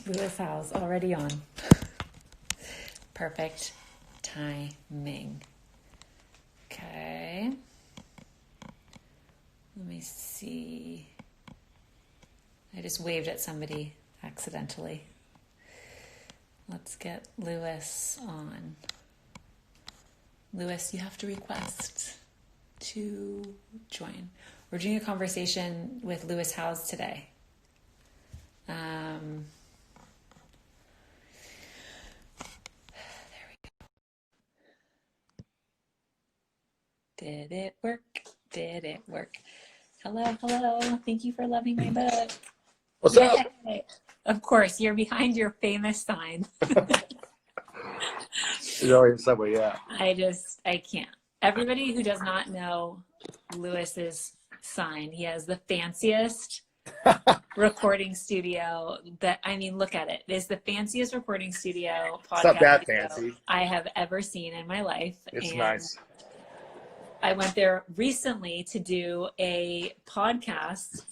Lewis House already on. Perfect timing. Okay. Let me see. I just waved at somebody accidentally. Let's get Lewis on. Lewis, you have to request to join. We're doing a conversation with Lewis Howes today. There we go. Did it work? Did it work? Hello, hello. Thank you for loving my book. What's Yay. up? Of course, you're behind your famous sign. In Subway, yeah. I can't. Everybody who does not know Lewis's sign, he has the fanciest recording studio look at it. It is the fanciest recording studio podcast It's not that fancy. I have ever seen in my life. It's and nice. I went there recently to do a podcast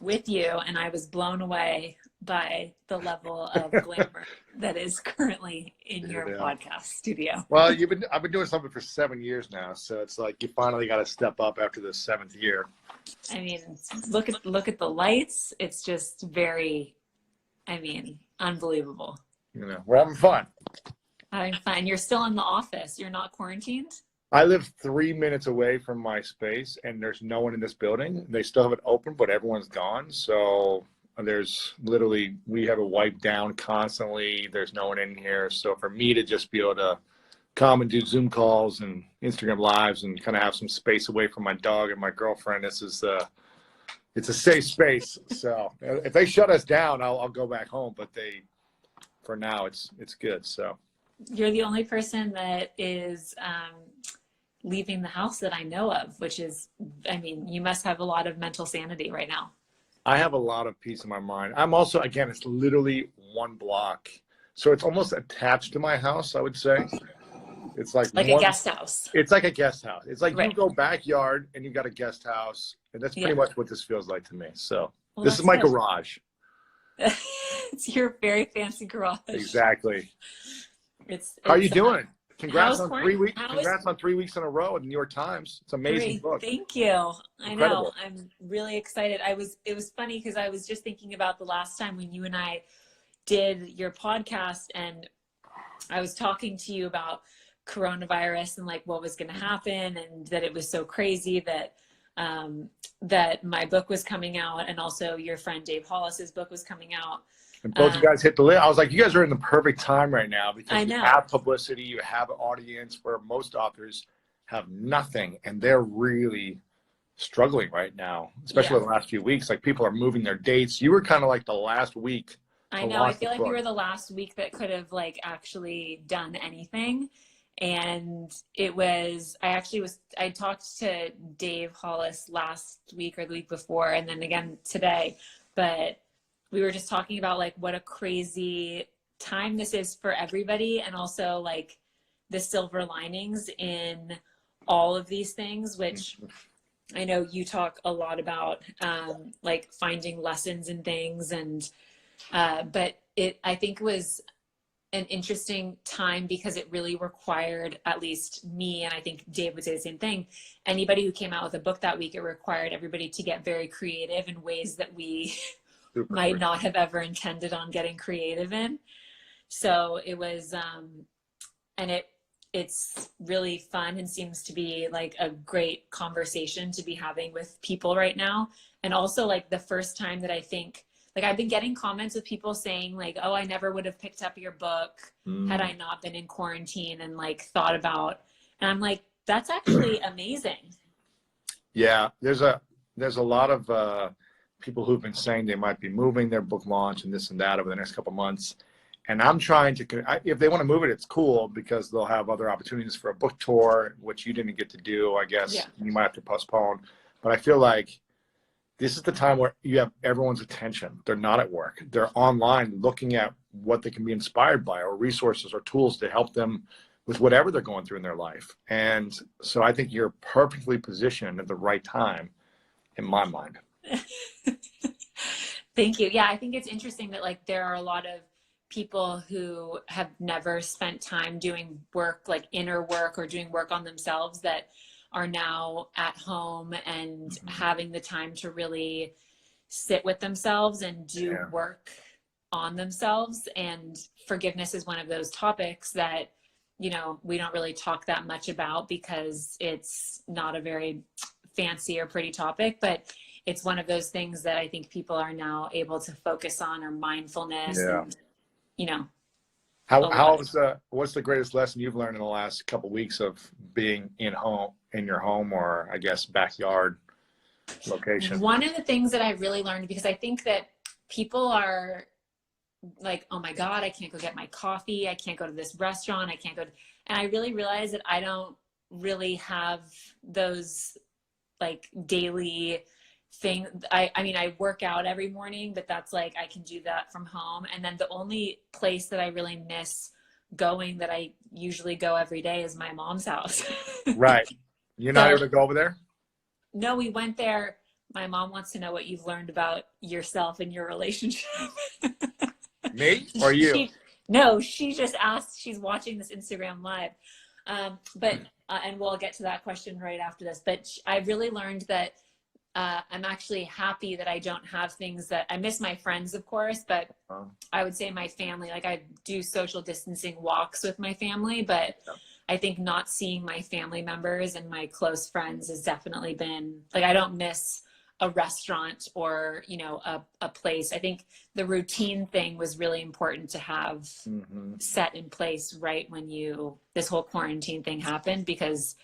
with you, and I was blown away by the level of glamour that is currently in your podcast studio. Well, I've been doing something for 7 years now, so it's like you finally got to step up after the 7th year. I mean, look at the lights. It's just very, unbelievable. We're having fun. Having fun. You're still in the office. You're not quarantined? I live 3 minutes away from my space, and there's no one in this building. They still have it open, but everyone's gone. So there's literally, we have it wiped down constantly. There's no one in here. So for me to just be able to come and do Zoom calls and Instagram lives and kind of have some space away from my dog and my girlfriend, it's a safe space. So if they shut us down, I'll go back home. But for now, it's good. So you're the only person that is leaving the house that I know of, which is, you must have a lot of mental sanity right now. I have a lot of peace in my mind. I'm also, again, it's literally one block. So it's almost attached to my house, I would say. It's like a guest house. It's like a guest house. It's like right. You go backyard and you got a guest house. And that's pretty much what this feels like to me. So this is my garage. It's your very fancy garage. Exactly. How are you doing? Congrats on 3 weeks. Congrats on 3 weeks in a row at the New York Times. It's an amazing book. Thank you. Incredible. I know. I'm really excited. It was funny because I was just thinking about the last time when you and I did your podcast, and I was talking to you about coronavirus and like what was going to happen, and that it was so crazy that that my book was coming out, and also your friend Dave Hollis's book was coming out. And both you guys hit the list. I was like, you guys are in the perfect time right now because you have publicity, you have an audience where most authors have nothing, and they're really struggling right now, especially in the last few weeks. Like, people are moving their dates. You were kind of like the last week. I know. I feel like you were the last week that could have like actually done anything. And I talked to Dave Hollis last week or the week before, and then again today, but we were just talking about like what a crazy time this is for everybody, and also like the silver linings in all of these things, which I know you talk a lot about, like finding lessons in things. And but I think it was an interesting time because it really required, at least me, and I think Dave would say the same thing, anybody who came out with a book that week, it required everybody to get very creative in ways that we might not have ever intended on getting creative in. So it was, and it's really fun and seems to be like a great conversation to be having with people right now. And also like the first time that I think, like I've been getting comments with people saying like, oh, I never would have picked up your book had I not been in quarantine and like thought about, and I'm like, that's actually amazing. Yeah, there's a lot of people who've been saying they might be moving their book launch and this and that over the next couple of months. And I'm trying to, if they want to move it, it's cool because they'll have other opportunities for a book tour, which you didn't get to do, I guess. Yeah. You might have to postpone. But I feel like this is the time where you have everyone's attention. They're not at work. They're online looking at what they can be inspired by, or resources or tools to help them with whatever they're going through in their life. And so I think you're perfectly positioned at the right time, in my mind. Thank you. Yeah, I think it's interesting that like there are a lot of people who have never spent time doing work, like inner work or doing work on themselves, that are now at home and having the time to really sit with themselves and do work on themselves. And forgiveness is one of those topics that, you know, we don't really talk that much about because it's not a very fancy or pretty topic, but it's one of those things that I think people are now able to focus on, or mindfulness. And, you know, what's the greatest lesson you've learned in the last couple of weeks of being in your home, or I guess backyard location? One of the things that I really learned, because I think that people are like, oh my God, I can't go get my coffee. I can't go to this restaurant. I can't go and I really realized that I don't really have those like daily thing. I mean, I work out every morning, but that's like, I can do that from home. And then the only place that I really miss going, that I usually go every day, is my mom's house. Right. You're not able to go over there? No, we went there. My mom wants to know what you've learned about yourself and your relationship. Me or you? She just asked, she's watching this Instagram live. And we'll get to that question right after this. But I really learned that I'm actually happy that I don't have things that I miss. My friends, of course, but I would say my family, like I do social distancing walks with my family, but I think not seeing my family members and my close friends has definitely been like, I don't miss a restaurant or, you know, a place. I think the routine thing was really important to have set in place right when this whole quarantine thing happened, because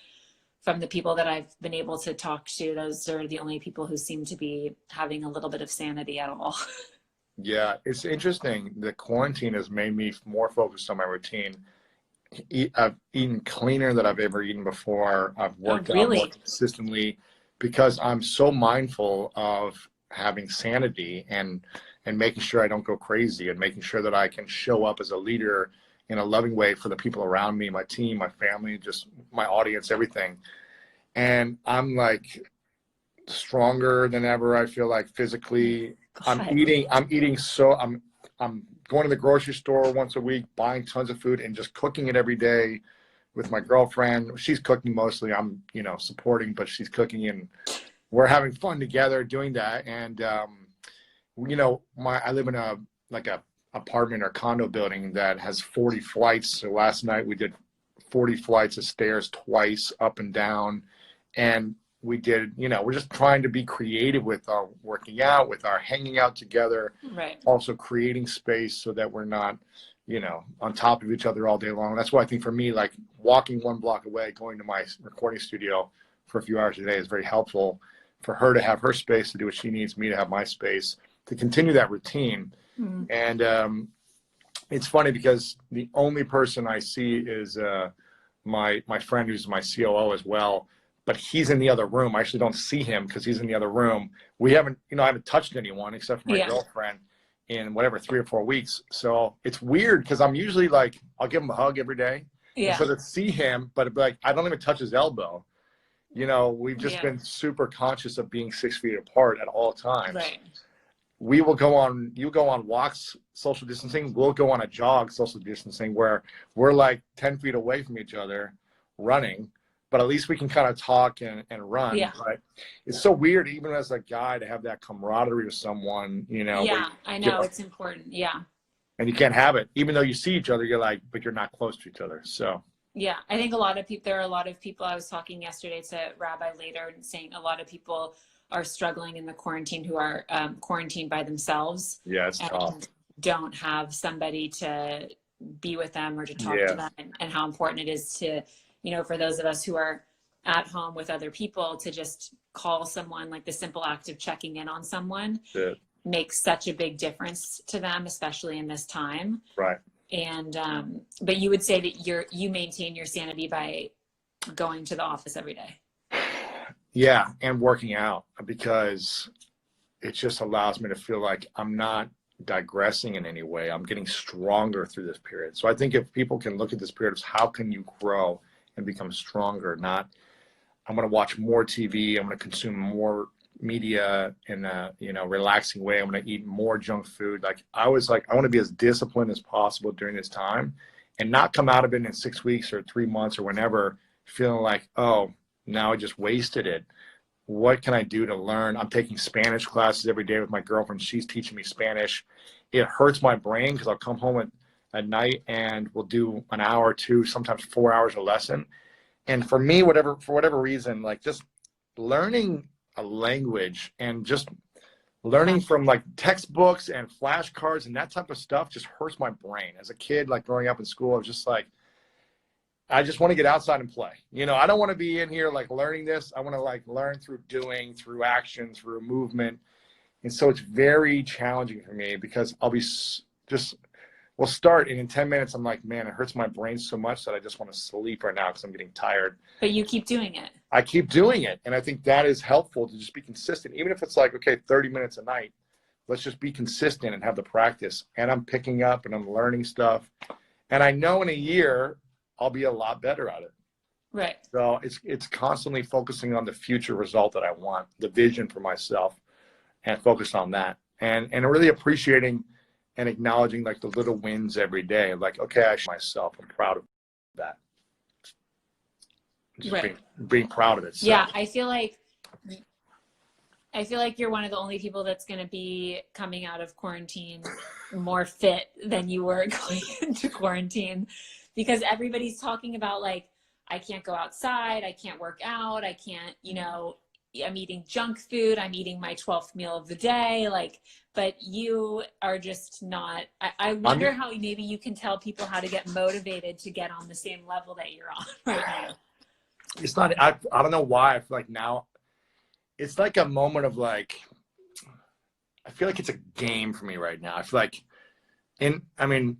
from the people that I've been able to talk to, those are the only people who seem to be having a little bit of sanity at all. Yeah, it's interesting. The quarantine has made me more focused on my routine. I've eaten cleaner than I've ever eaten before. I've worked out more consistently because I'm so mindful of having sanity and making sure I don't go crazy, and making sure that I can show up as a leader in a loving way for the people around me, my team, my family, just my audience, everything. And I'm like stronger than ever. I feel like physically. I'm going to the grocery store once a week, buying tons of food and just cooking it every day with my girlfriend. She's cooking mostly. I'm, you know, supporting, but she's cooking, and we're having fun together doing that. And, you know, I live in a apartment or condo building that has 40 flights. So last night we did 40 flights of stairs twice, up and down. And we did, you know, we're just trying to be creative with our working out, with our hanging out together, right? Also creating space so that we're not, you know, on top of each other all day long. That's why I think for me, like walking 1 block away, going to my recording studio for a few hours a day is very helpful for her to have her space to do what she needs, me to have my space to continue that routine. And it's funny because the only person I see is my friend who's my COO as well, but he's in the other room. I actually don't see him because he's in the other room. I haven't touched anyone except for my girlfriend in 3 or 4 weeks. So it's weird because I'm usually like, I'll give him a hug every day. Yeah. So to see him, but like, I don't even touch his elbow. You know, we've just been super conscious of being 6 feet apart at all times. Right. You go on walks, social distancing, we'll go on a jog, social distancing, where we're like 10 feet away from each other running, but at least we can kind of talk and run. Yeah. But it's so weird, even as a guy, to have that camaraderie with someone, you know. Yeah, I know, it's important. Yeah. And you can't have it. Even though you see each other, you're like, but you're not close to each other. So. Yeah, I think there are a lot of people. I was talking yesterday to Rabbi later and saying a lot of people are struggling in the quarantine who are quarantined by themselves. Yeah, it's tough. Don't have somebody to be with them or to talk to them, and how important it is to, you know, for those of us who are at home with other people, to just call someone. Like the simple act of checking in on someone makes such a big difference to them, especially in this time. Right. And but you would say that you maintain your sanity by going to the office every day. Yeah, and working out, because it just allows me to feel like I'm not digressing in any way. I'm getting stronger through this period. So I think if people can look at this period as how can you grow and become stronger, not I'm going to watch more TV, I'm going to consume more media in a, relaxing way. I'm going to eat more junk food. Like I was like, I want to be as disciplined as possible during this time and not come out of it in 6 weeks or 3 months or whenever feeling like, oh, now I just wasted it. What can I do to learn? I'm taking Spanish classes every day with my girlfriend. She's teaching me Spanish. It hurts my brain because I'll come home at night and we'll do an hour or two, sometimes 4 hours a lesson. And for me, for whatever reason, like just learning a language and just learning from like textbooks and flashcards and that type of stuff just hurts my brain. As a kid, like growing up in school, I was just like, I just want to get outside and play. I don't want to be in here like learning this. I want to like learn through doing, through action, through movement. And so it's very challenging for me because I'll be we'll start and in 10 minutes, I'm like, man, it hurts my brain so much that I just want to sleep right now because I'm getting tired. But you keep doing it. I keep doing it. And I think that is helpful to just be consistent. Even if it's like, okay, 30 minutes a night, let's just be consistent and have the practice. And I'm picking up and I'm learning stuff. And I know in a year, I'll be a lot better at it. Right. So it's constantly focusing on the future result that I want, the vision for myself, and focus on that. And really appreciating and acknowledging like the little wins every day. Like, okay, I show myself, I'm proud of that. Just right. being proud of it. So. Yeah, I feel like you're one of the only people that's going to be coming out of quarantine more fit than you were going into quarantine, because everybody's talking about like, I can't go outside, I can't work out, I can't, I'm eating junk food, I'm eating my 12th meal of the day, like, but you are just not, I wonder how maybe you can tell people how to get motivated to get on the same level that you're on right now. It's not, I don't know why I feel like now it's like a moment of like, I feel like it's a game for me right now. I feel like,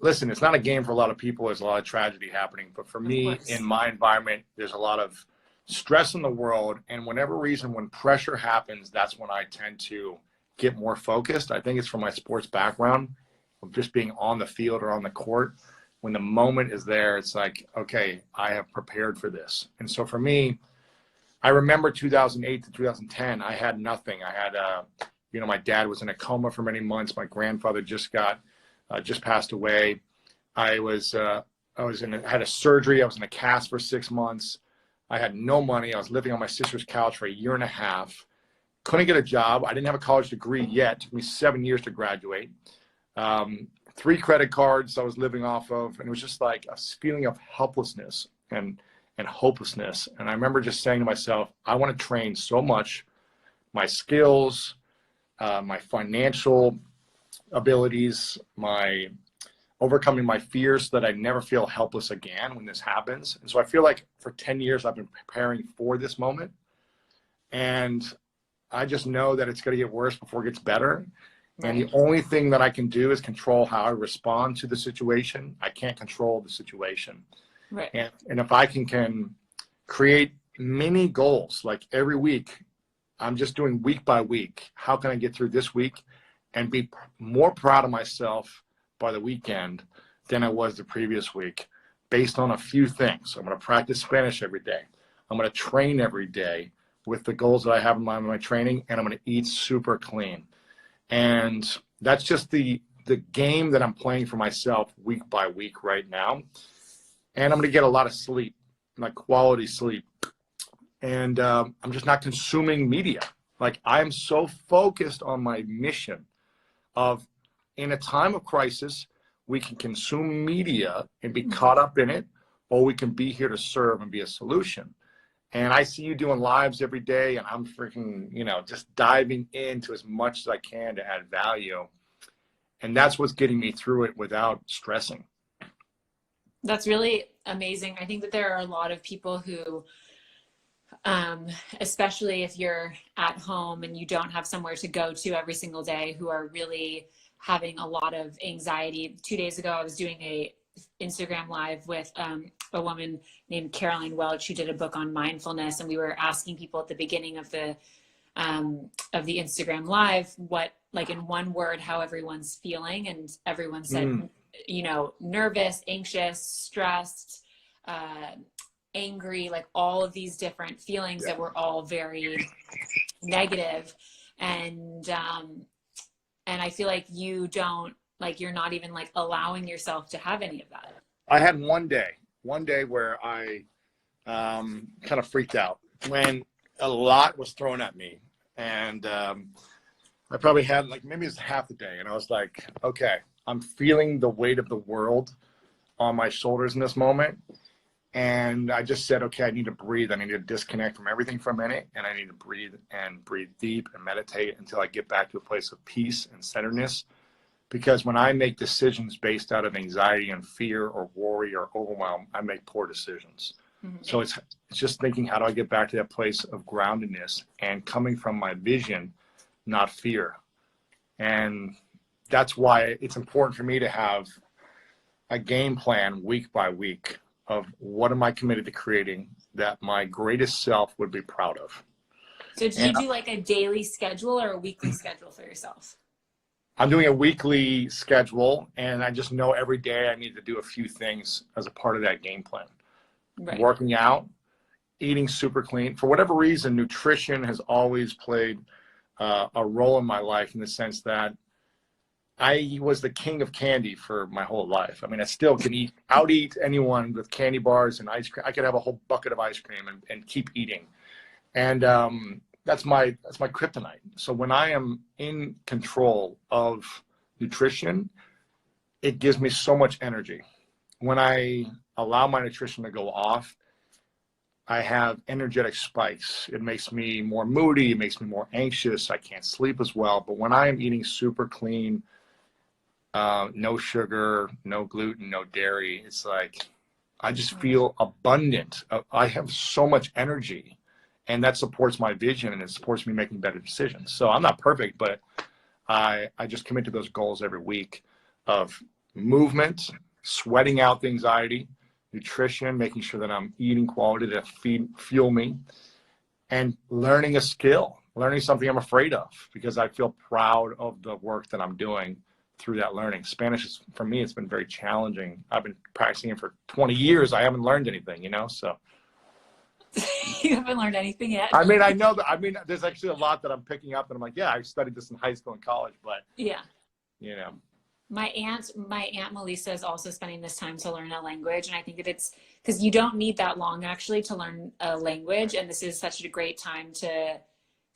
listen, it's not a game for a lot of people. There's a lot of tragedy happening, but for me, in my environment, there's a lot of stress in the world. And whatever reason, when pressure happens, that's when I tend to get more focused. I think it's from my sports background of just being on the field or on the court. When the moment is there, it's like, okay, I have prepared for this. And so for me, I remember 2008 to 2010, I had nothing. I had, my dad was in a coma for many months. My grandfather just passed away. I had a surgery. I was in a cast for 6 months. I had no money. I was living on my sister's couch for a year and a half. Couldn't get a job. I didn't have a college degree yet. It took me 7 years to graduate. 3 credit cards I was living off of. And it was just like a feeling of helplessness and hopelessness. And I remember just saying to myself, I want to train so much, my skills, my financial abilities, my overcoming my fears so that I never feel helpless again when this happens. And so I feel like for 10 years, I've been preparing for this moment. And I just know that it's going to get worse before it gets better. Right. And the only thing that I can do is control how I respond to the situation. I can't control the situation. Right. And if I can create mini goals, like every week, I'm just doing week by week. How can I get through this week and be more proud of myself by the weekend than I was the previous week based on a few things. I'm going to practice Spanish every day. I'm going to train every day with the goals that I have in my training, and I'm going to eat super clean. And that's just the game that I'm playing for myself week by week right now. And I'm going to get a lot of sleep, like quality sleep. And I'm just not consuming media. Like I'm so focused on my mission of, in a time of crisis, we can consume media and be caught up in it, or we can be here to serve and be a solution. And I see you doing lives every day, and I'm freaking, just diving into as much as I can to add value. And that's what's getting me through it without stressing. That's really amazing. I think that there are a lot of people who, especially if you're at home and you don't have somewhere to go to every single day, who are really having a lot of anxiety. 2 days ago, I was doing a Instagram live with a woman named Caroline Welch, who did a book on mindfulness. And we were asking people at the beginning of the Instagram live, what, like in one word, how everyone's feeling. And everyone said, nervous, anxious, stressed, angry, like all of these different feelings that were all very negative. And I feel like you don't, like, you're not even like allowing yourself to have any of that. I had one day where I kind of freaked out when a lot was thrown at me. And I probably had like, maybe it's half the day. And I was like, okay, I'm feeling the weight of the world on my shoulders in this moment. And I just said, okay, I need to breathe. I need to disconnect from everything for a minute. And I need to breathe deep and meditate until I get back to a place of peace and centeredness. Because when I make decisions based out of anxiety and fear or worry or overwhelm, I make poor decisions. Mm-hmm. So it's just thinking, how do I get back to that place of groundedness and coming from my vision, not fear. And that's why it's important for me to have a game plan week by week of what am I committed to creating that my greatest self would be proud of. So do you do like a daily schedule or a weekly schedule for yourself? I'm doing a weekly schedule, and I just know every day I need to do a few things as a part of that game plan. Right. Working out, eating super clean. For whatever reason, nutrition has always played a role in my life, in the sense that I was the king of candy for my whole life. I mean, I still can out-eat anyone with candy bars and ice cream. I could have a whole bucket of ice cream and keep eating. And that's my kryptonite. So when I am in control of nutrition, it gives me so much energy. When I allow my nutrition to go off, I have energetic spikes. It makes me more moody. It makes me more anxious. I can't sleep as well. But when I am eating super clean, no sugar, no gluten, no dairy, it's like I just feel abundant. I have so much energy, and that supports my vision, and it supports me making better decisions. So I'm not perfect, but I just commit to those goals every week of movement, sweating out the anxiety, nutrition, making sure that I'm eating quality that fuel me, and learning a skill, learning something I'm afraid of, because I feel proud of the work that I'm doing through that learning. Spanish is, for me, it's been very challenging. I've been practicing it for 20 years. I haven't learned anything, so. You haven't learned anything yet? I mean, I know that, there's actually a lot that I'm picking up, and I'm like, yeah, I studied this in high school and college, but yeah, My aunt Melissa is also spending this time to learn a language. And I think that it's because you don't need that long actually to learn a language. And this is such a great time to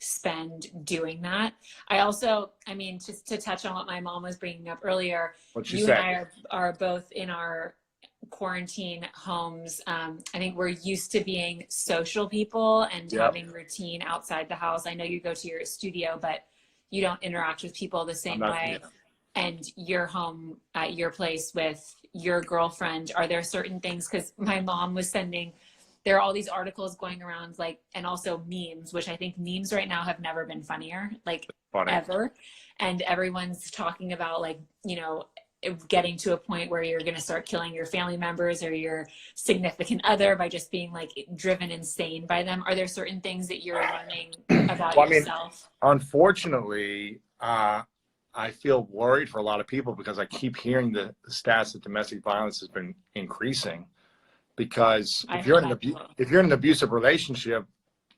spend doing that. I also, just to touch on what my mom was bringing up earlier, you and I are both in our quarantine homes. I think we're used to being social people and having routine outside the house. I know you go to your studio, but you don't interact with people the same way. And you're home at your place with your girlfriend. Are there certain things, because my mom was sending, there are all these articles going around, like, and also memes, which I think memes right now have never been funnier, ever. And everyone's talking about getting to a point where you're going to start killing your family members or your significant other by just being driven insane by them. Are there certain things that you're learning about yourself? Unfortunately, I feel worried for a lot of people, because I keep hearing the stats that domestic violence has been increasing. Because if you're in an abusive relationship,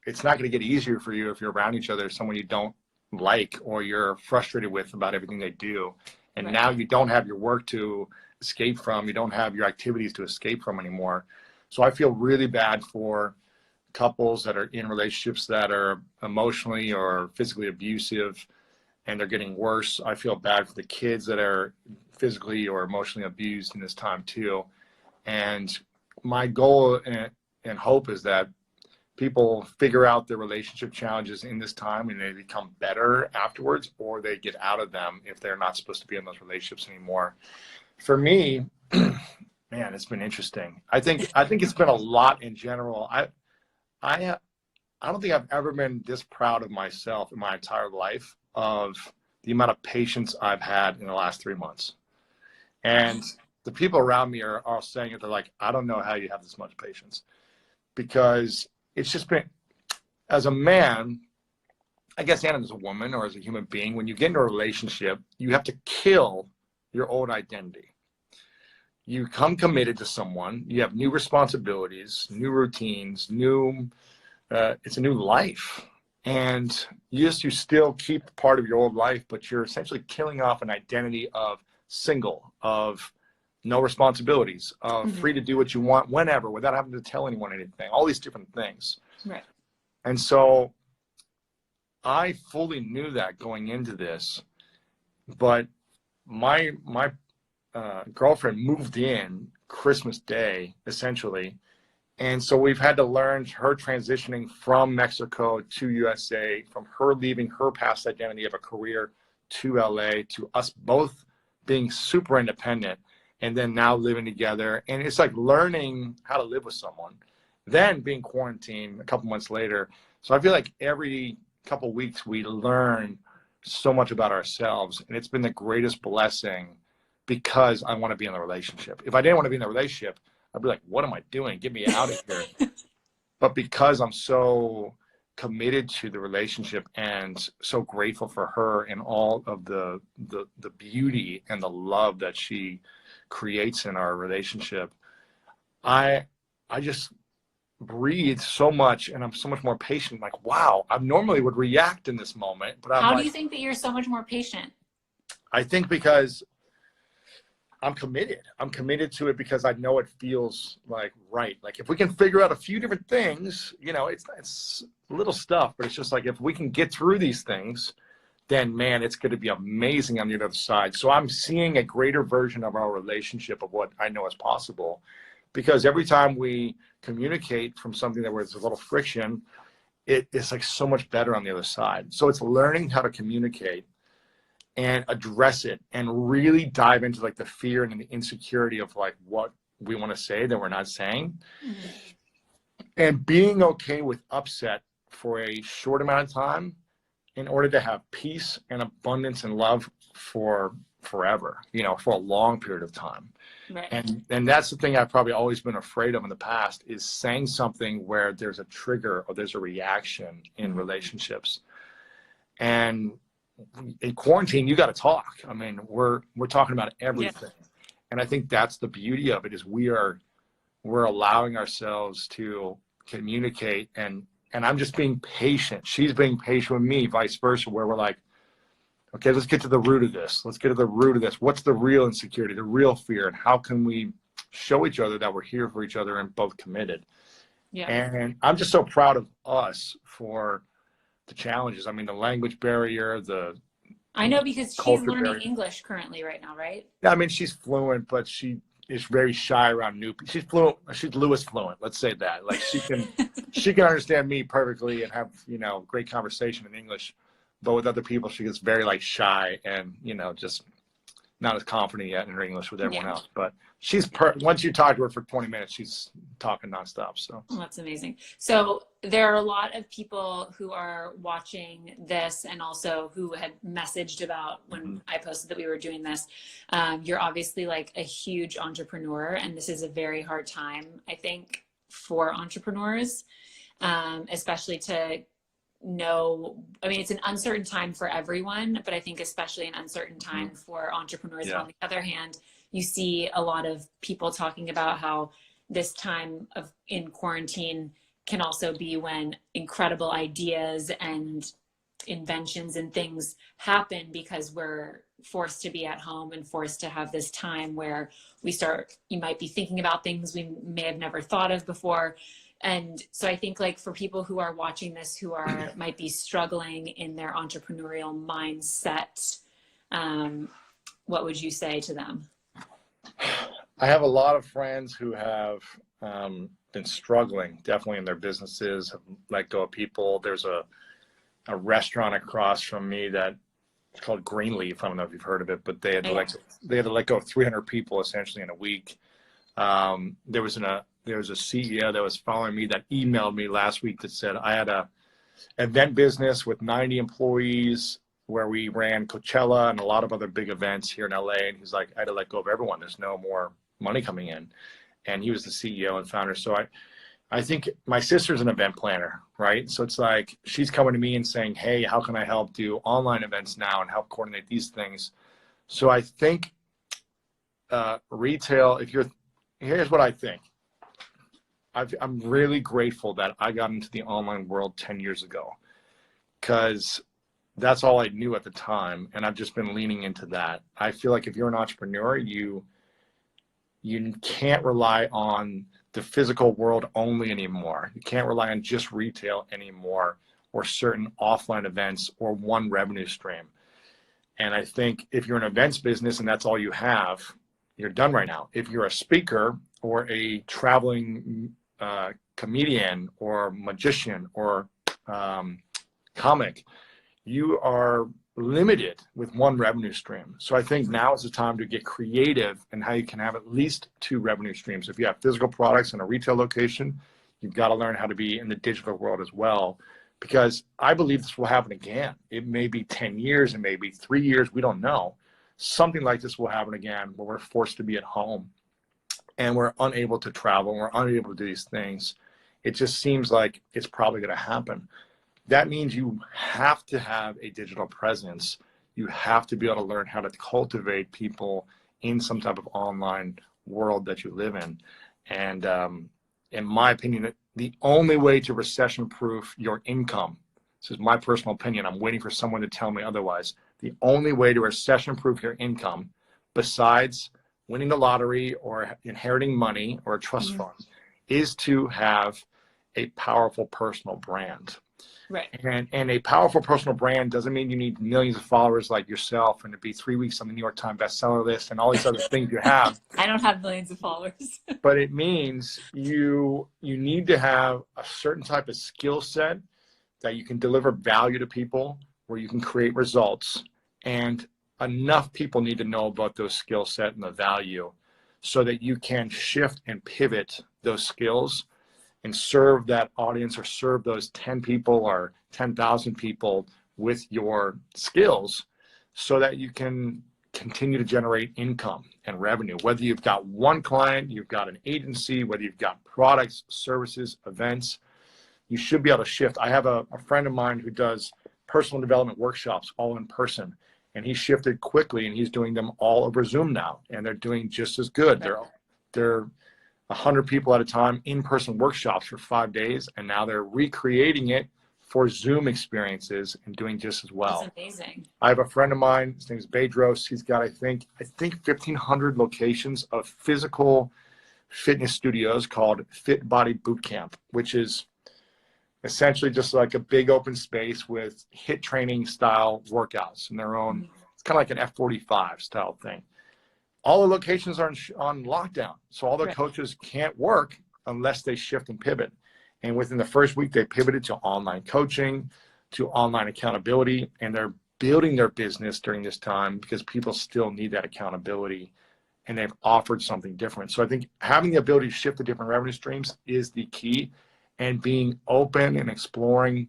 it's not going to get easier for you if you're around each other, someone you don't like or you're frustrated with about everything they do. And now you don't have your work to escape from. You don't have your activities to escape from anymore. So I feel really bad for couples that are in relationships that are emotionally or physically abusive, and they're getting worse. I feel bad for the kids that are physically or emotionally abused in this time too. And my goal and hope is that people figure out their relationship challenges in this time and they become better afterwards, or they get out of them if they're not supposed to be in those relationships anymore. For me, man, it's been interesting. I think it's been a lot in general. I don't think I've ever been this proud of myself in my entire life, of the amount of patience I've had in the last 3 months. And the people around me are all saying it. They're like, I don't know how you have this much patience, because it's just been, as a man, I guess, and as a woman or as a human being, when you get into a relationship, you have to kill your old identity. You come committed to someone, you have new responsibilities, new routines, it's a new life. And you still keep part of your old life, but you're essentially killing off an identity of single, of no responsibilities, of free to do what you want whenever without having to tell anyone anything, all these different things. Right. And so I fully knew that going into this, but my girlfriend moved in Christmas Day, essentially. And so we've had to learn her transitioning from Mexico to USA, from her leaving her past identity of a career to LA, to us both being super independent and then now living together. And it's like learning how to live with someone, then being quarantined a couple months later. So I feel like every couple of weeks we learn so much about ourselves, and it's been the greatest blessing because I want to be in a relationship. If I didn't want to be in a relationship, I'd be like, what am I doing? Get me out of here. But because I'm so committed to the relationship and so grateful for her and all of the beauty and the love that she creates in our relationship, I just breathe so much, and I'm so much more patient. Like, wow, I normally would react in this moment, but I'm How like, do you think that you're so much more patient? I think because I'm committed. I'm committed to it because I know it feels like right. Like if we can figure out a few different things, you know, it's little stuff, but it's just like if we can get through these things, then man, it's going to be amazing on the other side. So I'm seeing a greater version of our relationship of what I know is possible, because every time we communicate from something that there's a little friction, it's like so much better on the other side. So it's learning how to communicate and address it and really dive into like the fear and the insecurity of like what we want to say that we're not saying, and being okay with upset for a short amount of time in order to have peace and abundance and love for forever, you know, for a long period of time. Right. And that's the thing I've probably always been afraid of in the past, is saying something where there's a trigger or there's a reaction in relationships. And in quarantine, you got to talk. I mean, we're talking about everything. Yeah. And I think that's the beauty of it, is we're allowing ourselves to communicate, and I'm just being patient. She's being patient with me, vice versa, where we're like, okay, let's get to the root of this. Let's get to the root of this. What's the real insecurity, the real fear, and how can we show each other that we're here for each other and both committed? Yeah. And I'm just so proud of us for the challenges. I mean, the language barrier, I know, because she's learning barrier. English currently right now, right? Yeah, I mean, she's fluent, but she is very shy around new people. She's fluent. She's Lewis fluent. Let's say that. Like she can understand me perfectly and have, you know, great conversation in English, but with other people, she gets very like shy and, you know, just not as confident yet in her English with everyone else. But she's once you talk to her for 20 minutes, she's talking nonstop. So that's amazing. So there are a lot of people who are watching this and also who had messaged about when I posted that we were doing this. You're obviously like a huge entrepreneur, and this is a very hard time, I think, for entrepreneurs, especially to know, I mean, it's an uncertain time for everyone, but I think especially an uncertain time for entrepreneurs. Yeah. On the other hand, you see a lot of people talking about how this time in quarantine can also be when incredible ideas and inventions and things happen, because we're forced to be at home and forced to have this time where you might be thinking about things we may have never thought of before. And so I think, like, for people who are watching this, who might be struggling in their entrepreneurial mindset, what would you say to them? I have a lot of friends who have been struggling, definitely in their businesses, have let go of people. There's a restaurant across from me that it's called Greenleaf. I don't know if you've heard of it, but they had to let go of 300 people essentially in a week. There was a CEO that was following me that emailed me last week that said, I had a event business with 90 employees where we ran Coachella and a lot of other big events here in LA. And he's like, I had to let go of everyone. There's no more money coming in. And he was the CEO and founder. So I think my sister's an event planner, right? So it's like, she's coming to me and saying, hey, how can I help do online events now and help coordinate these things? So I think retail, here's what I think. I'm really grateful that I got into the online world 10 years ago, because that's all I knew at the time. And I've just been leaning into that. I feel like if you're an entrepreneur, you can't rely on the physical world only anymore. You can't rely on just retail anymore, or certain offline events, or one revenue stream. And I think if you're an events business and that's all you have, you're done right now. If you're a speaker or a traveling comedian or magician or comic, you are limited with one revenue stream. So I think now is the time to get creative in how you can have at least two revenue streams. If you have physical products in a retail location, you've got to learn how to be in the digital world as well, because I believe this will happen again. It may be 10 years, it may be 3 years, we don't know. Something like this will happen again, where we're forced to be at home and we're unable to travel, we're unable to do these things. It just seems like it's probably going to happen. That means you have to have a digital presence. You have to be able to learn how to cultivate people in some type of online world that you live in. And in my opinion, the only way to recession-proof your income, this is my personal opinion, I'm waiting for someone to tell me otherwise, the only way to recession-proof your income, besides winning the lottery or inheriting money or a trust fund, is to have a powerful personal brand. Right. And a powerful personal brand doesn't mean you need millions of followers like yourself and to be 3 weeks on the New York Times bestseller list and all these other things you have. I don't have millions of followers. But it means you need to have a certain type of skill set that you can deliver value to people, where you can create results. And enough people need to know about those skill set and the value so that you can shift and pivot those skills and serve that audience, or serve those 10 people or 10,000 people with your skills, so that you can continue to generate income and revenue. Whether you've got one client, you've got an agency, whether you've got products, services, events, you should be able to shift. I have a friend of mine who does personal development workshops all in person, and he shifted quickly, and he's doing them all over Zoom now, and they're doing just as good. They're 100 people at a time, in-person workshops for 5 days, and now they're recreating it for Zoom experiences and doing just as well. That's amazing. I have a friend of mine, his name is Bedros. He's got, I think 1,500 locations of physical fitness studios called Fit Body Boot Camp, which is essentially just like a big open space with HIIT training style workouts in their own. It's kind of like an F45 style thing. All the locations are on lockdown, so all the coaches can't work unless they shift and pivot. And within the first week, they pivoted to online coaching, to online accountability, and they're building their business during this time because people still need that accountability, and they've offered something different. So I think having the ability to shift to different revenue streams is the key, and being open and exploring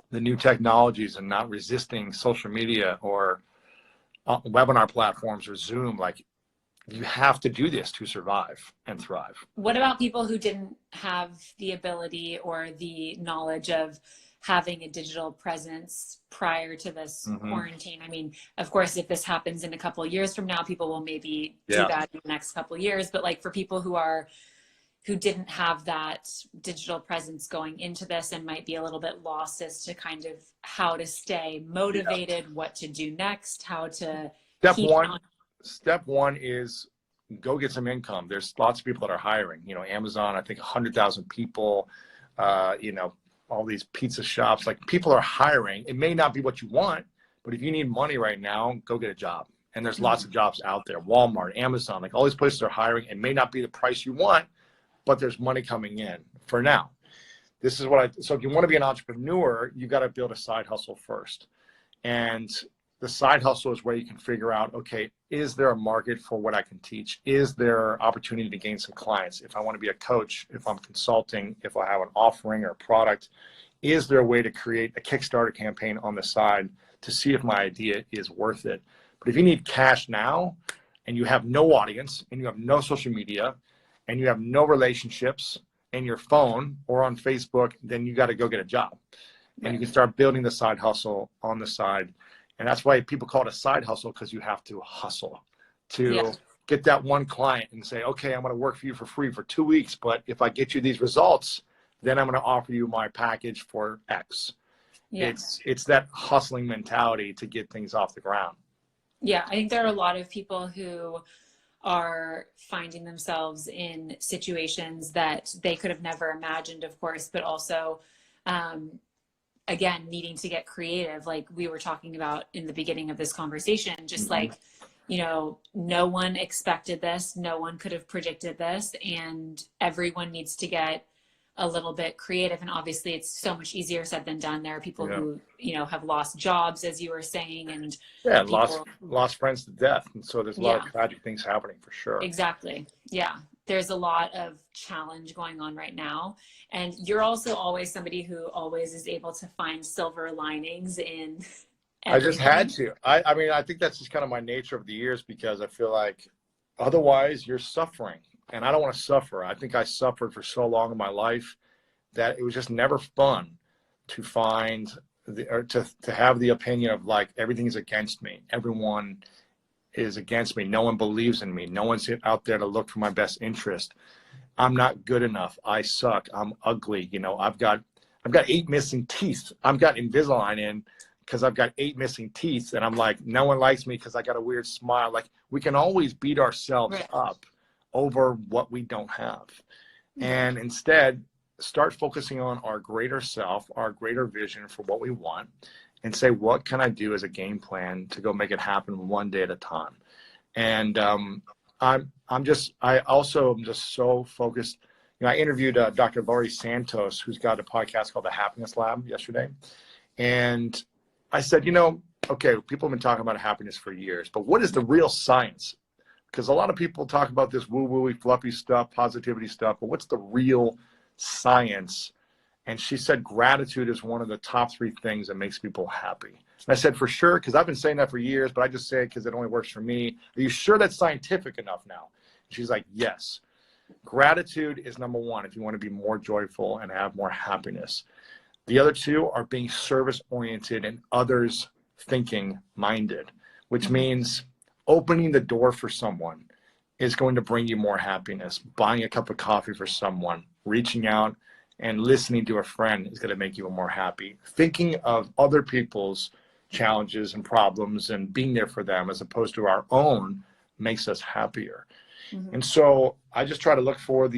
the new technologies and not resisting social media or webinar platforms or Zoom. Like, you have to do this to survive and thrive. What about people who didn't have the ability or the knowledge of having a digital presence prior to this quarantine? I mean, of course, if this happens in a couple of years from now, people will maybe do that in the next couple of years. But like, for people who didn't have that digital presence going into this and might be a little bit lost as to kind of how to stay motivated, what to do next, how to Step one is go get some income. There's lots of people that are hiring. You know, Amazon, I think 100,000 people, you know, all these pizza shops, like, people are hiring. It may not be what you want, but if you need money right now, go get a job. And there's lots of jobs out there. Walmart, Amazon, like, all these places are hiring. It may not be the price you want, but there's money coming in for now. This is so if you want to be an entrepreneur, you got to build a side hustle first. And the side hustle is where you can figure out, okay, is there a market for what I can teach? Is there opportunity to gain some clients? If I want to be a coach, if I'm consulting, if I have an offering or a product, is there a way to create a Kickstarter campaign on the side to see if my idea is worth it? But if you need cash now and you have no audience and you have no social media and you have no relationships in your phone or on Facebook, then you got to go get a job. And you can start building the side hustle on the side. And that's why people call it a side hustle, because you have to hustle to get that one client and say, okay, I'm going to work for you for free for 2 weeks. But if I get you these results, then I'm going to offer you my package for X. Yeah. It's that hustling mentality to get things off the ground. Yeah, I think there are a lot of people who are finding themselves in situations that they could have never imagined, of course, but also, again, needing to get creative, like we were talking about in the beginning of this conversation, just like, no one expected this, no one could have predicted this, and everyone needs to get a little bit creative. And obviously it's so much easier said than done. There are people who, have lost jobs, as you were saying, and people lost friends to death. And so there's a lot of tragic things happening for sure. Exactly. Yeah. There's a lot of challenge going on right now. And you're also always somebody who always is able to find silver linings in everything. I just had to. I mean, I think that's just kind of my nature of the years, because I feel like otherwise you're suffering, and I don't want to suffer. I think I suffered for so long in my life that it was just never fun to find to have the opinion of like, everything's against me. Everyone is against me. No one believes in me. No one's out there to look for my best interest. I'm not good enough. I suck. I'm ugly. I've got 8 missing teeth. I've got Invisalign in because I've got 8 missing teeth, and I'm like, no one likes me because I got a weird smile. Like, we can always beat ourselves up over what we don't have. And instead, start focusing on our greater self, our greater vision for what we want, and say, what can I do as a game plan to go make it happen one day at a time? And I also am just so focused. I interviewed Dr. Laurie Santos, who's got a podcast called The Happiness Lab, yesterday. And I said, okay, people have been talking about happiness for years, but what is the real science? Because a lot of people talk about this woo-woo-y, fluffy stuff, positivity stuff, but what's the real science? And she said gratitude is one of the top 3 things that makes people happy. And I said, for sure, because I've been saying that for years, but I just say it because it only works for me. Are you sure that's scientific enough now? And she's like, yes. Gratitude is number 1 if you want to be more joyful and have more happiness. The other 2 are being service-oriented and others-thinking minded, which means opening the door for someone is going to bring you more happiness. Buying a cup of coffee for someone, reaching out and listening to a friend is going to make you more happy. Thinking of other people's challenges and problems and being there for them as opposed to our own makes us happier. And so I just try to look for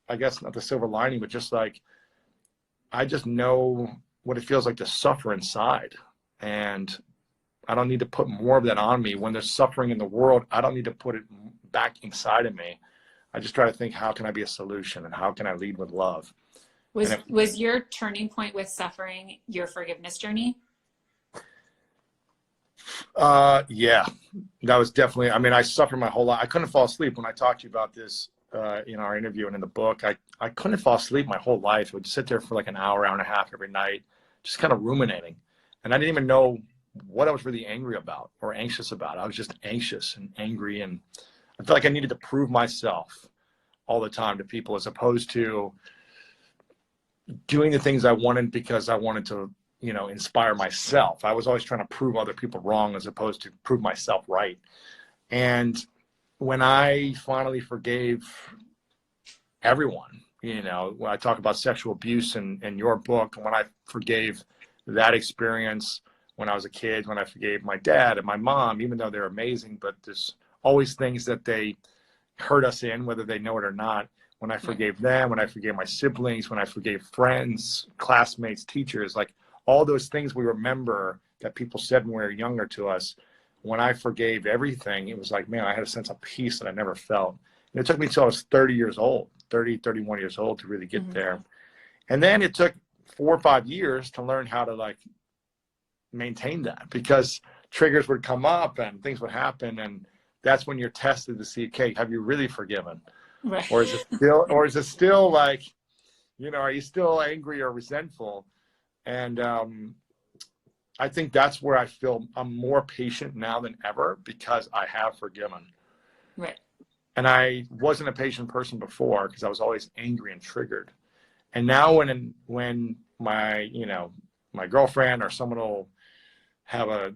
I guess not the silver lining, but just like, I just know what it feels like to suffer inside. And I don't need to put more of that on me. When there's suffering in the world, I don't need to put it back inside of me. I just try to think, how can I be a solution, and how can I lead with love? Was your turning point with suffering your forgiveness journey? Yeah, that was definitely, I suffered my whole life. I couldn't fall asleep. When I talked to you about this in our interview and in the book, I couldn't fall asleep my whole life. I would sit there for like an hour and a half every night, just kind of ruminating. And I didn't even know what I was really angry about or anxious about. I was just anxious and angry, and I felt like I needed to prove myself all the time to people, as opposed to doing the things I wanted because I wanted to, inspire myself. I was always trying to prove other people wrong as opposed to prove myself right. And when I finally forgave everyone, when I talk about sexual abuse in your book, when I forgave that experience when I was a kid, when I forgave my dad and my mom, even though they're amazing, but there's always things that they hurt us in, whether they know it or not. When I forgave them, when I forgave my siblings, when I forgave friends, classmates, teachers, like all those things we remember that people said when we were younger to us, when I forgave everything, it was like, man, I had a sense of peace that I never felt. And it took me till I was 31 years old to really get there. And then it took 4 or 5 years to learn how to like maintain that, because triggers would come up and things would happen. And that's when you're tested to see, okay, have you really forgiven? Right. Or is it still like, are you still angry or resentful? And I think that's where I feel I'm more patient now than ever, because I have forgiven. Right. And I wasn't a patient person before because I was always angry and triggered. And now when my, my girlfriend or someone will have a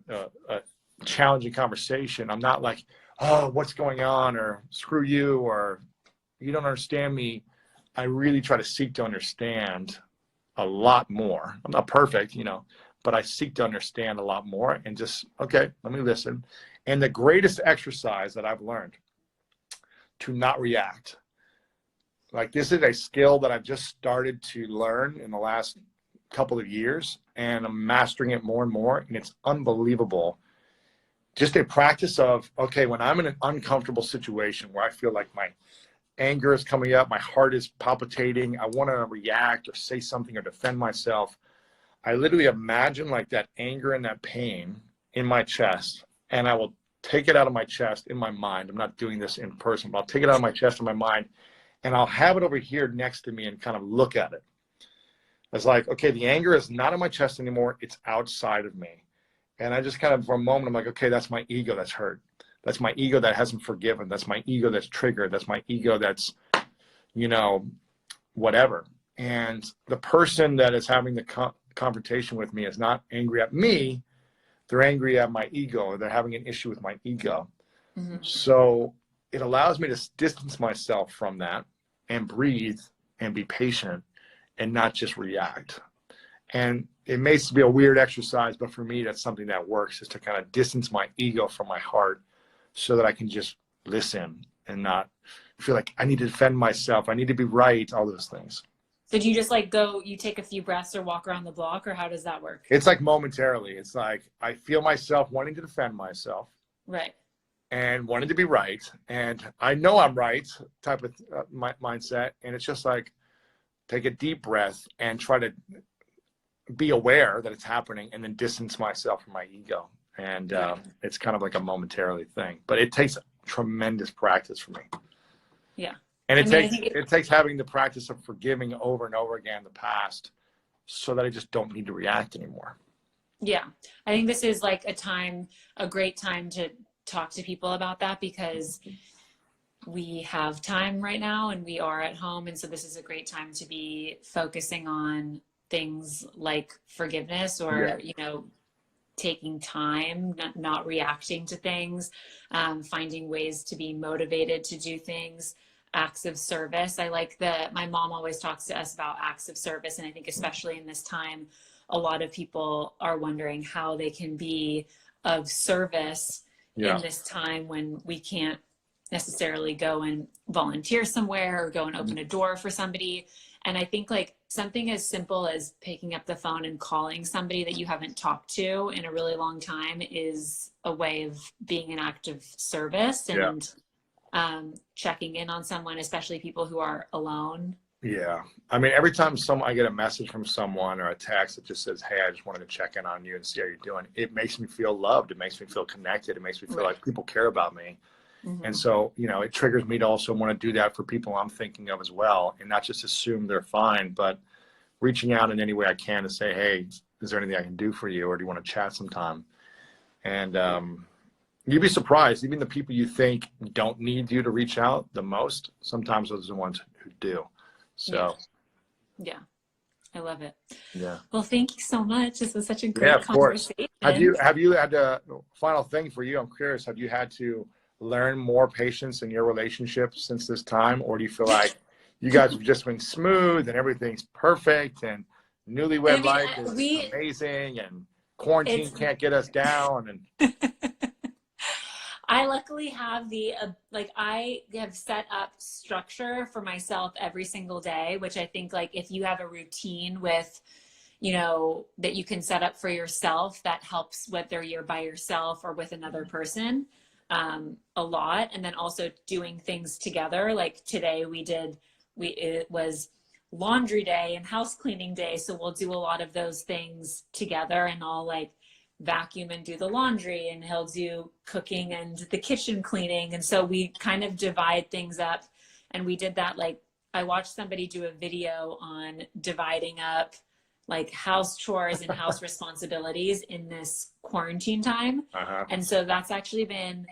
challenging conversation, I'm not like, oh, what's going on? Or screw you, or you don't understand me. I really try to seek to understand a lot more. I'm not perfect, you know, but I seek to understand a lot more and just, okay, let me listen. And the greatest exercise that I've learned to not react, like this is a skill that I've just started to learn in the last couple of years, and I'm mastering it more and more, and it's unbelievable. Just a practice of, okay, when I'm in an uncomfortable situation where I feel like my anger is coming up, my heart is palpitating, I want to react or say something or defend myself, I literally imagine like that anger and that pain in my chest, and I will take it out of my chest in my mind. I'm not doing this in person, but I'll take it out of my chest in my mind, and I'll have it over here next to me and kind of look at it. It's like, okay, the anger is not in my chest anymore, it's outside of me. And I just kind of, for a moment, I'm like, okay, that's my ego that's hurt. That's my ego that hasn't forgiven. That's my ego that's triggered. That's my ego that's, you know, whatever. And the person that is having the confrontation with me is not angry at me. They're angry at my ego, or they're having an issue with my ego. Mm-hmm. So it allows me to distance myself from that and breathe and be patient and not just react. And it may be a weird exercise, but for me, that's something that works, is to kind of distance my ego from my heart so that I can just listen and not feel like I need to defend myself, I need to be right, all those things. So do you just like you take a few breaths or walk around the block, or how does that work? It's like momentarily. It's like I feel myself wanting to defend myself. Right. And wanting to be right. And I know I'm right type of mindset. And it's just like, take a deep breath and try to be aware that it's happening, and then distance myself from my ego. And it's kind of like a momentarily thing, but it takes tremendous practice for me. Yeah. And it takes having the practice of forgiving over and over again the past, so that I just don't need to react anymore. Yeah. I think this is like a great time to talk to people about that, because we have time right now and we are at home. And so this is a great time to be focusing on things like forgiveness, or, you know, taking time, not reacting to things, finding ways to be motivated to do things, acts of service. My mom always talks to us about acts of service. And I think especially in this time, a lot of people are wondering how they can be of service in this time when we can't necessarily go and volunteer somewhere or go and open a door for somebody. And I think like something as simple as picking up the phone and calling somebody that you haven't talked to in a really long time is a way of being an act of service and checking in on someone, especially people who are alone. Yeah. I mean, every time I get a message from someone or a text that just says, hey, I just wanted to check in on you and see how you're doing, it makes me feel loved. It makes me feel connected. It makes me feel like people care about me. Mm-hmm. And so, you know, it triggers me to also want to do that for people I'm thinking of as well, and not just assume they're fine, but reaching out in any way I can to say, hey, is there anything I can do for you, or do you want to chat sometime? And you'd be surprised, even the people you think don't need you to reach out the most, sometimes those are the ones who do. So yeah. I love it. Yeah. Well, thank you so much. This was such a great conversation. Have you had a final thing for you? I'm curious, have you had to learn more patience in your relationship since this time, or do you feel like you guys have just been smooth and everything's perfect and newlywed life is amazing and quarantine can't get us down? And I luckily have I have set up structure for myself every single day, which I think like if you have a routine with, you know, that you can set up for yourself, that helps whether you're by yourself or with another person a lot. And then also doing things together. Like today it was laundry day and house cleaning day. So we'll do a lot of those things together, and I'll like vacuum and do the laundry, and he'll do cooking and the kitchen cleaning. And so we kind of divide things up, and we did that. Like I watched somebody do a video on dividing up like house chores and house responsibilities in this quarantine time. And so that's actually been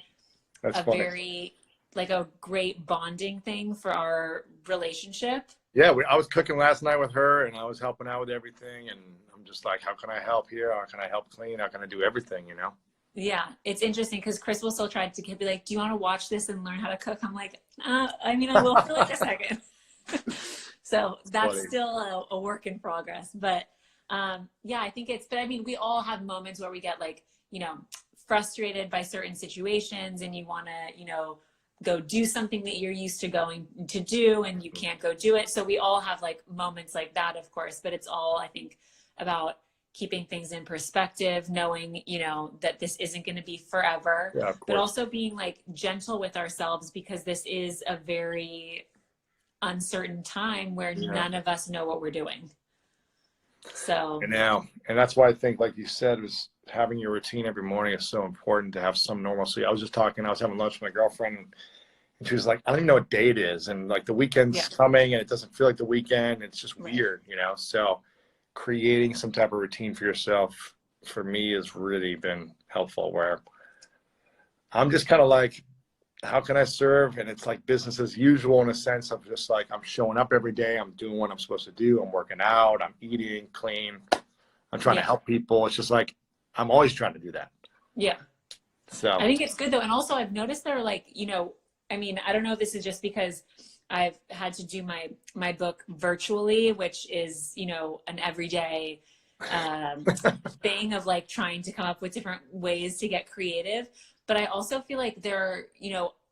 very like a great bonding thing for our relationship. Yeah, I was cooking last night with her, and I was helping out with everything, and I'm just like, how can I help here? How can I help clean? How can I do everything, you know? Yeah, it's interesting because Chris will still try to be like, do you want to watch this and learn how to cook? I'm like, I mean, I will for like a second. So that's funny. still a work in progress. But yeah, I think but I mean, we all have moments where we get like, frustrated by certain situations and you want to, go do something that you're used to going to do and you can't go do it. So we all have like moments like that, of course, but it's all, I think, about keeping things in perspective, knowing, that this isn't going to be forever, Yeah, but also being like gentle with ourselves because this is a very uncertain time where none of us know what we're doing. So and that's why I think, like you said, was having your routine every morning is so important, to have some normalcy. I was having lunch with my girlfriend, and she was like, I don't even know what day it is, and like the weekend's coming and it doesn't feel like the weekend. It's just weird, so creating some type of routine for yourself, for me, has really been helpful, where I'm just kind of like, how can I serve? And it's like business as usual, in a sense of just like, I'm showing up every day, I'm doing what I'm supposed to do, I'm working out, I'm eating clean, I'm trying to help people. It's just like, I'm always trying to do that. Yeah. So I think it's good though. And also I've noticed there are like, I mean, I don't know if this is just because I've had to do my book virtually, which is, an everyday thing of like trying to come up with different ways to get creative. But I also feel like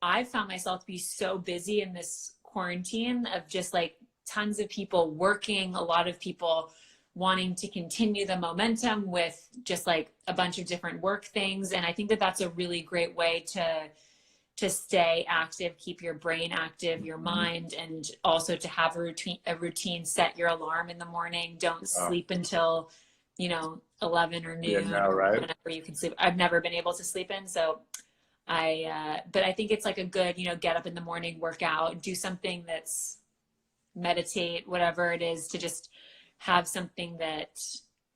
I've found myself to be so busy in this quarantine of just like tons of people working, a lot of people wanting to continue the momentum with just like a bunch of different work things. And I think that that's a really great way to stay active, keep your brain active, your mind, and also to have a routine, set your alarm in the morning. Don't sleep until, 11 or noon, or whenever you can sleep. I've never been able to sleep in. So but I think it's like a good, get up in the morning, work out, do something that's meditate, whatever it is, to just have something that,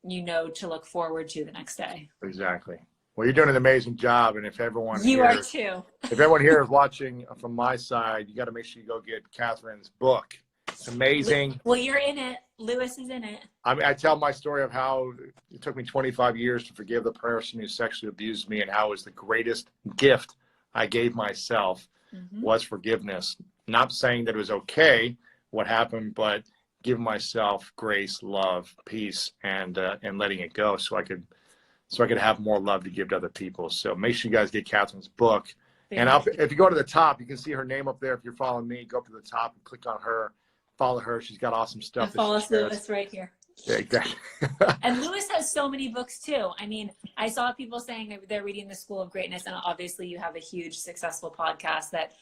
to look forward to the next day. Exactly. Well, you're doing an amazing job. And if everyone are too. If everyone here is watching from my side, you got to make sure you go get Catherine's book. It's amazing. Well, you're in it. Lewis is in it. I mean, I tell my story of how it took me 25 years to forgive the person who sexually abused me, and how it was the greatest gift I gave myself was forgiveness. Not saying that it was okay what happened, but give myself grace, love, peace, and letting it go, so I could have more love to give to other people. So make sure you guys get Catherine's book. And if you go to the top, you can see her name up there. If you're following me, go up to the top and click on her. Follow her. She's got awesome stuff. And follow Lewis right here. Yeah, exactly. And Lewis has so many books too. I mean, I saw people saying they're reading The School of Greatness, and obviously you have a huge, successful podcast that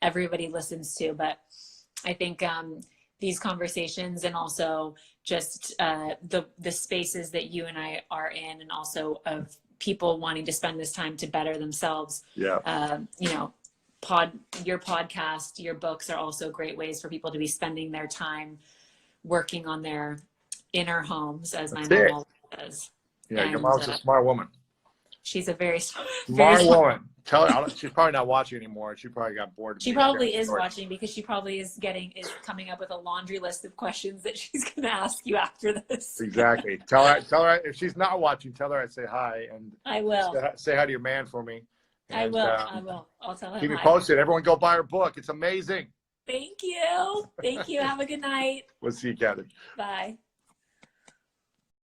everybody listens to. But I think these conversations, and also just the spaces that you and I are in, and also of people wanting to spend this time to better themselves. Yeah. Your podcast, your books are also great ways for people to be spending their time working on their inner homes, as my mom always says. Yeah, your mom's a smart woman. She's a very smart woman. Tell her she's probably not watching anymore. She probably got bored. She probably is watching, because she probably is coming up with a laundry list of questions that she's going to ask you after this. Exactly. Tell her if she's not watching, tell her I'd say hi, and I will say hi to your man for me. And, I will. I'll tell him. Keep me posted. Everyone go buy her book. It's amazing. Thank you. Have a good night. We'll see you, Kathy. Bye.